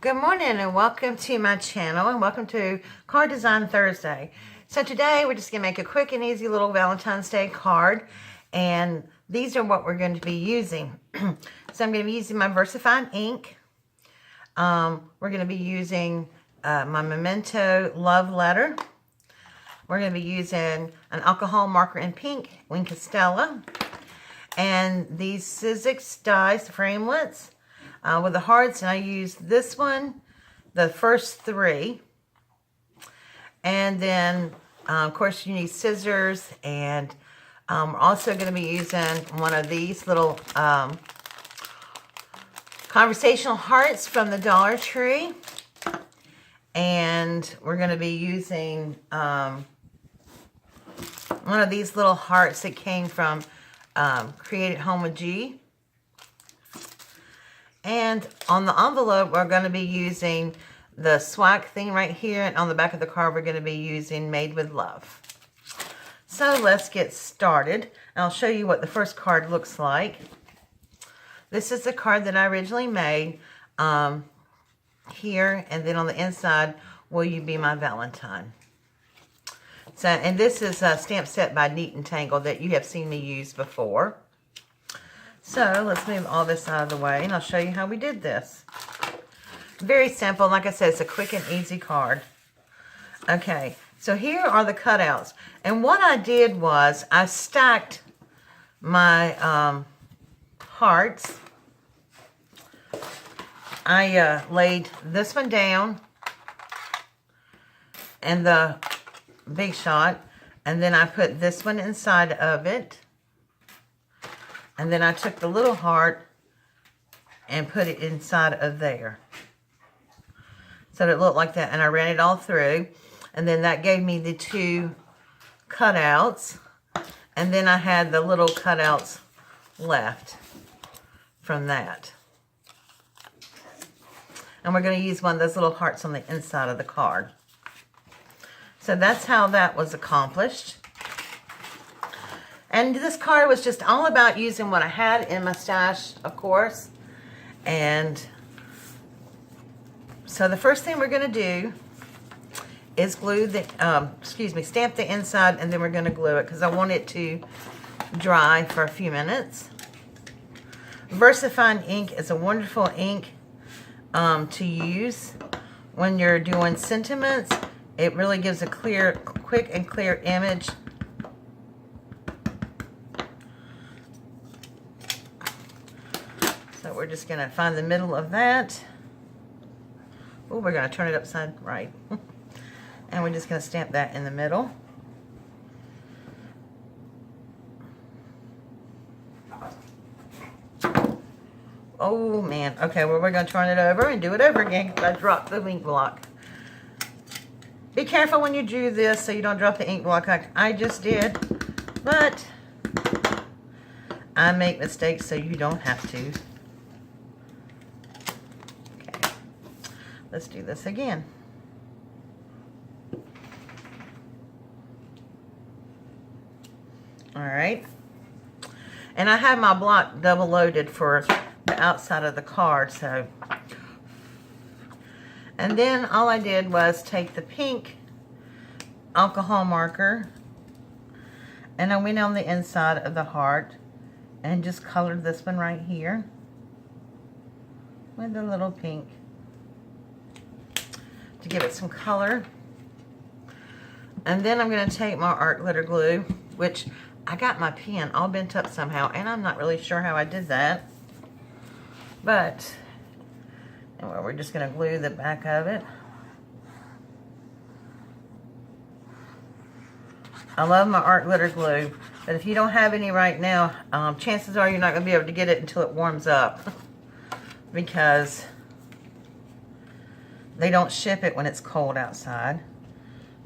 Good morning and welcome to my channel and welcome to Card Design Thursday. So today we're just going to make a quick and easy little Valentine's Day card, and these are what we're going to be using. So I'm going to be using my VersaFine ink. We're going to be using my Memento Love Letter. We're going to be using an alcohol marker in pink, Wink of Stella, and these Sizzix dies framelits. With the hearts, and I used this one, the first three, and then of course you need scissors, and we're also going to be using one of these little conversational hearts from the Dollar Tree, and we're going to be using one of these little hearts that came from Create at Home with G. And on the envelope, we're going to be using the swag thing right here. And on the back of the card, we're going to be using Made with Love. So let's get started. And I'll show you what the first card looks like. This is the card that I originally made here. And then on the inside, Will You Be My Valentine? So, and this is a stamp set by Neat and Tangle that you have seen me use before. So let's move all this out of the way, and I'll show you how we did this. Very simple. Like I said, it's a quick and easy card. Okay, so here are the cutouts. And what I did was I stacked my hearts. I laid this one down and the Big Shot, and then I put this one inside of it. And then I took the little heart and put it inside of there. So it looked like that. And I ran it all through. And then that gave me the two cutouts. And then I had the little cutouts left from that. And we're going to use one of those little hearts on the inside of the card. So that's how that was accomplished. And this card was just all about using what I had in my stash, of course. And so the first thing we're going to do is glue the, stamp the inside, and then we're going to glue it because I want it to dry for a few minutes. VersaFine ink is a wonderful ink to use when you're doing sentiments. It really gives a quick and clear image. So we're just going to find the middle of that. Oh, we're going to turn it upside right. And we're just going to stamp that in the middle. Oh, man. Okay, well, we're going to turn it over and do it over again because I dropped the ink block. Be careful when you do this so you don't drop the ink block like I just did. But I make mistakes so you don't have to. Let's do this again. All right. And I have my block double loaded for the outside of the card. So, and then all I did was take the pink alcohol marker and I went on the inside of the heart and just colored this one right here with the little pink, to give it some color. And then I'm going to take my art glitter glue, which I got my pen all bent up somehow, and I'm not really sure how I did that. But anyway, we're just going to glue the back of it. I love my art glitter glue, but if you don't have any right now, chances are you're not going to be able to get it until it warms up because they don't ship it when it's cold outside.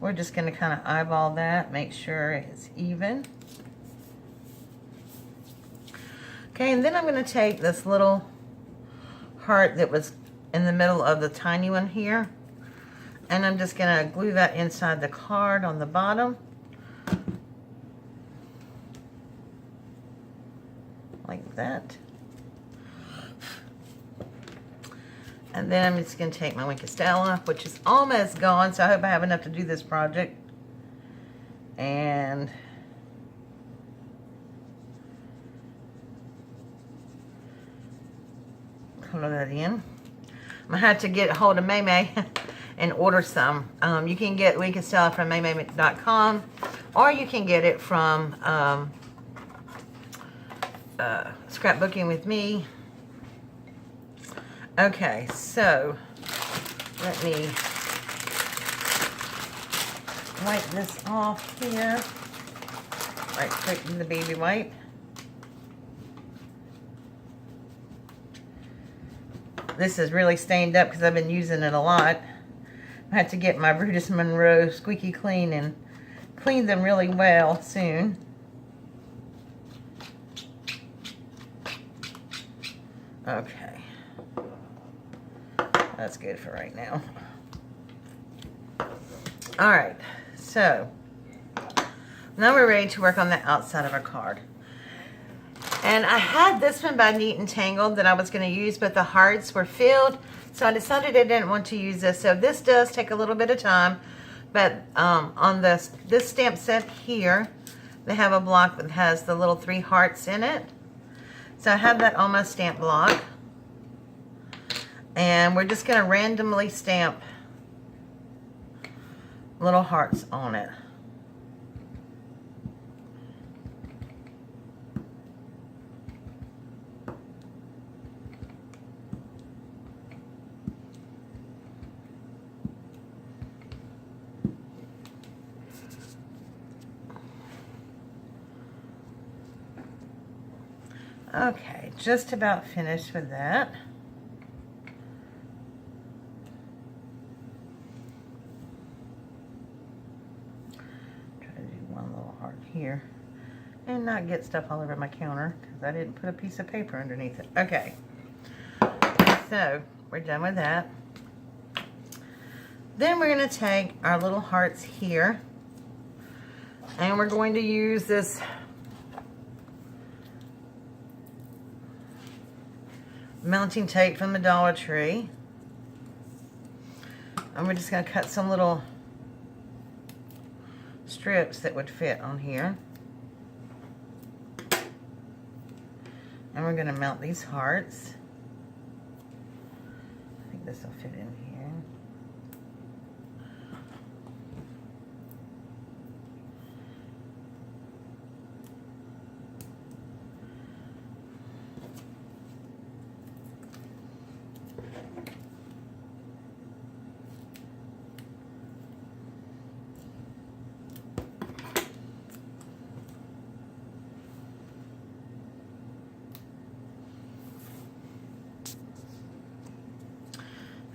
We're just going to kind of eyeball that, make sure it's even. Okay, and then I'm going to take this little heart that was in the middle of the tiny one here, and I'm just going to glue that inside the card on the bottom. Like that. And then I'm just going to take my Wink of Stella, which is almost gone, so I hope I have enough to do this project. And color that in. I'm going to have to get a hold of May May and order some. You can get Wink of Stella from maymay.com, or you can get it from Scrapbooking with Me. Okay, so let me wipe this off here. Right quick with the baby wipe. This is really stained up because I've been using it a lot. I have to get my Brutus Monroe Squeaky Clean and clean them really well soon. Okay. That's good for right now. Alright, so now we're ready to work on the outside of our card. And I had this one by Neat and Tangled that I was going to use, but the hearts were filled, so I decided I didn't want to use this. So this does take a little bit of time, but on this stamp set here, they have a block that has the little 3 hearts in it. So I have that on my stamp block. And we're just going to randomly stamp little hearts on it. Okay, just about finished with that. Try to do one little heart here and not get stuff all over my counter because I didn't put a piece of paper underneath it. Okay, so we're done with that. Then we're going to take our little hearts here and we're going to use this mounting tape from the Dollar Tree. And we're just going to cut some little strips that would fit on here. And we're going to mount these hearts. I think this will fit in here.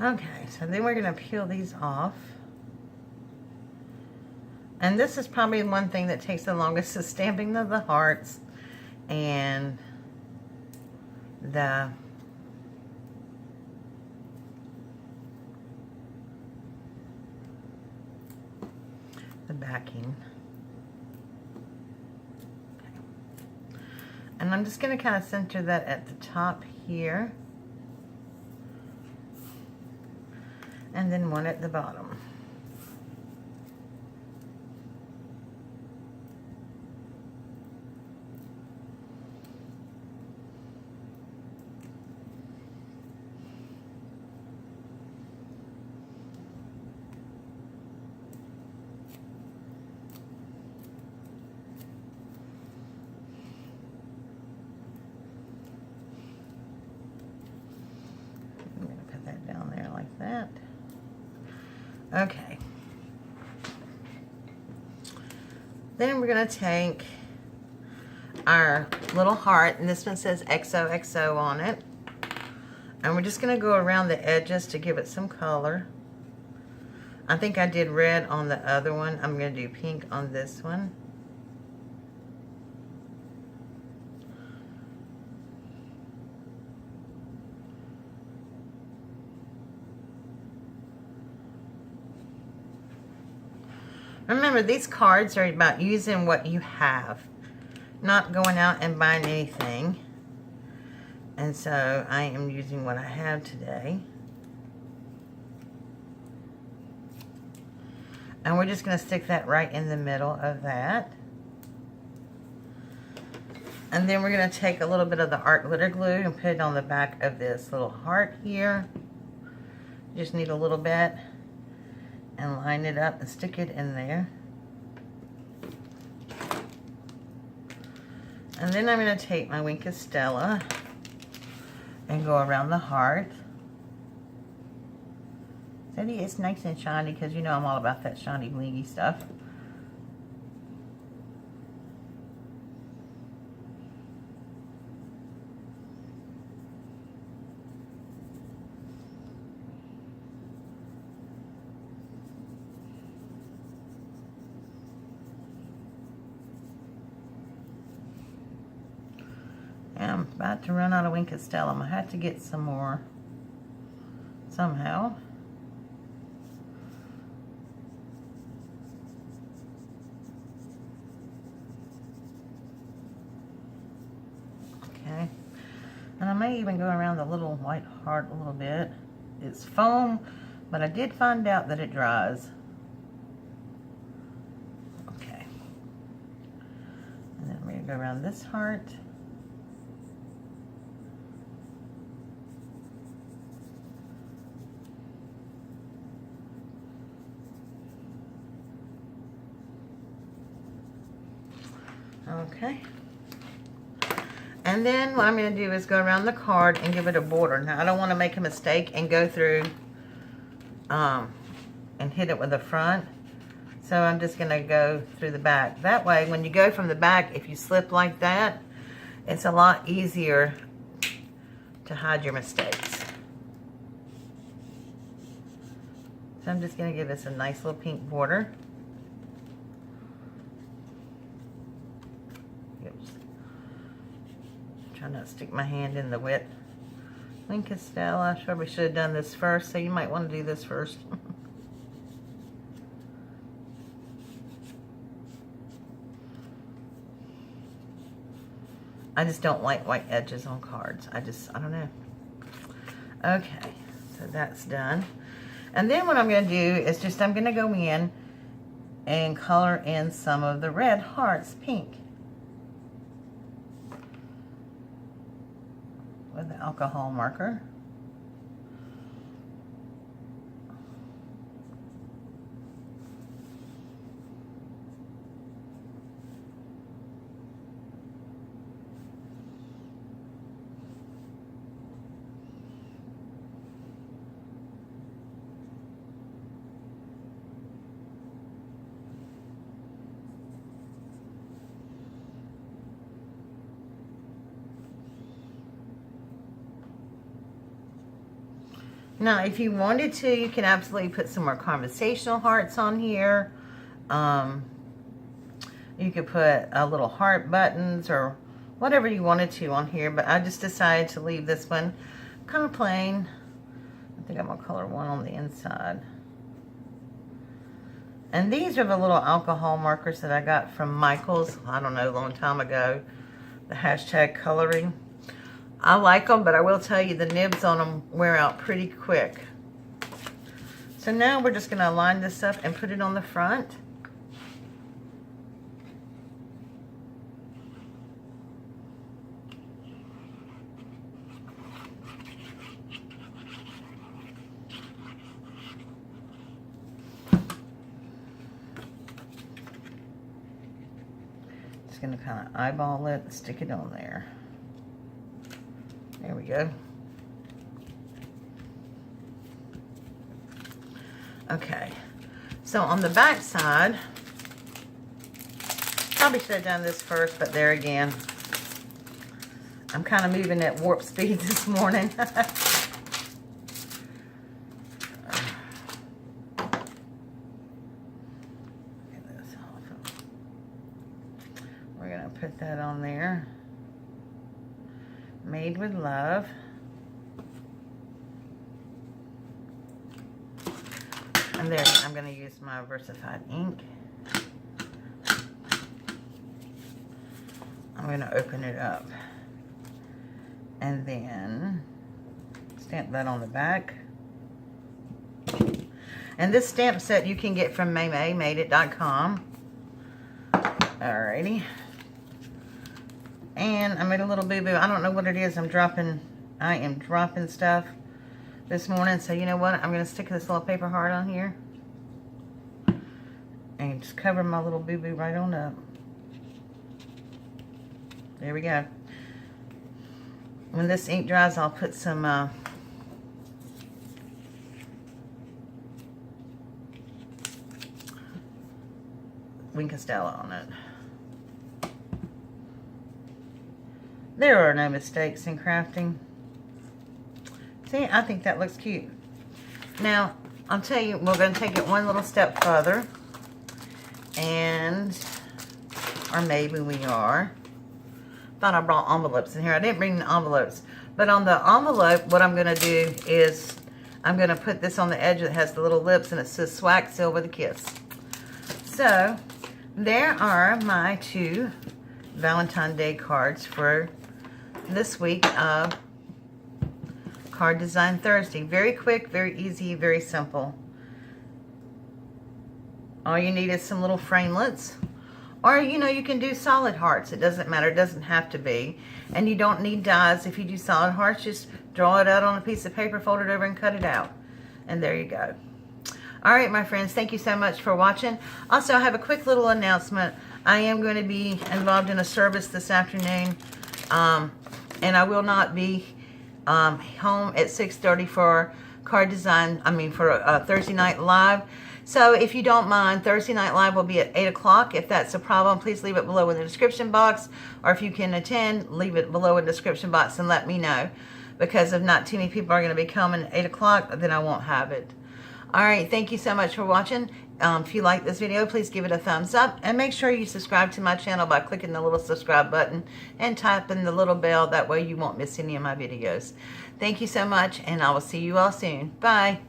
Okay, so then we're going to peel these off. And this is probably one thing that takes the longest, is stamping of the hearts and the backing. Okay. And I'm just going to kind of center that at the top here. And then one at the bottom. I'm going to put that down there like that. Okay. Then we're going to take our little heart, and this one says XOXO on it. And we're just going to go around the edges to give it some color. I think I did red on the other one. I'm going to do pink on this one. Remember, these cards are about using what you have, not going out and buying anything. And so I am using what I have today. And we're just going to stick that right in the middle of that. And then we're going to take a little bit of the art glitter glue and put it on the back of this little heart here. Just need a little bit. And line it up and stick it in there. And then I'm going to take my Wink of Stella and go around the heart. So it's nice and shiny because you know I'm all about that shiny blingy stuff. I'm about to run out of Wink of Stella. I'm going to have to get some more somehow. Okay. And I may even go around the little white heart a little bit. It's foam, but I did find out that it dries. Okay. And then we're going to go around this heart. Okay. And then what I'm going to do is go around the card and give it a border. Now, I don't want to make a mistake and go through and hit it with the front. So I'm just going to go through the back. That way, when you go from the back, if you slip like that, it's a lot easier to hide your mistakes. So I'm just going to give this a nice little pink border. Try not to stick my hand in the wet Wink of Stella. I probably should have done this first, so you might want to do this first. I just don't like white edges on cards. I don't know. Okay, so that's done. And then what I'm going to do is I'm going to go in and color in some of the red hearts pink with the alcohol marker. Now, if you wanted to, you can absolutely put some more conversational hearts on here. You could put little heart buttons or whatever you wanted to on here, but I just decided to leave this one kind of plain. I think I'm going to color one on the inside. And these are the little alcohol markers that I got from Michaels, I don't know, a long time ago. The hashtag coloring. I like them, but I will tell you the nibs on them wear out pretty quick. So now we're just going to line this up and put it on the front. Just going to kind of eyeball it and stick it on there. There we go. Okay, so on the back side, probably should have done this first, but there again, I'm kind of moving at warp speed this morning. We're going to put that on there. Made with love. And then I'm going to use my Versified ink. I'm going to open it up. And then stamp that on the back. And this stamp set you can get from MayMayMadeIt.com. Alrighty. And I made a little boo-boo. I don't know what it is. I am dropping stuff this morning. So you know what? I'm going to stick this little paper heart on here. And just cover my little boo-boo right on up. There we go. When this ink dries, I'll put some Wink Castella on it. There are no mistakes in crafting. See, I think that looks cute. Now, I'll tell you, we're going to take it one little step further. And, or maybe we are. Thought I brought envelopes in here. I didn't bring the envelopes. But on the envelope, what I'm going to do is I'm going to put this on the edge that has the little lips, and it says Swag Seal with a Kiss. So, there are my 2 Valentine's Day cards for this week of Card Design Thursday. Very quick, very easy, very simple. All you need is some little framelits. Or, you know, you can do solid hearts. It doesn't matter. It doesn't have to be. And you don't need dies. If you do solid hearts, just draw it out on a piece of paper, fold it over, and cut it out. And there you go. All right, my friends. Thank you so much for watching. Also, I have a quick little announcement. I am going to be involved in a service this afternoon. And I will not be home at 6:30 for for Thursday Night Live. So if you don't mind, Thursday Night Live will be at 8 o'clock. If that's a problem, please leave it below in the description box. Or if you can attend, leave it below in the description box and let me know. Because if not too many people are going to be coming at 8 o'clock, then I won't have it. All right, thank you so much for watching. If you like this video, please give it a thumbs up. And make sure you subscribe to my channel by clicking the little subscribe button and tapping the little bell. That way you won't miss any of my videos. Thank you so much, and I will see you all soon. Bye.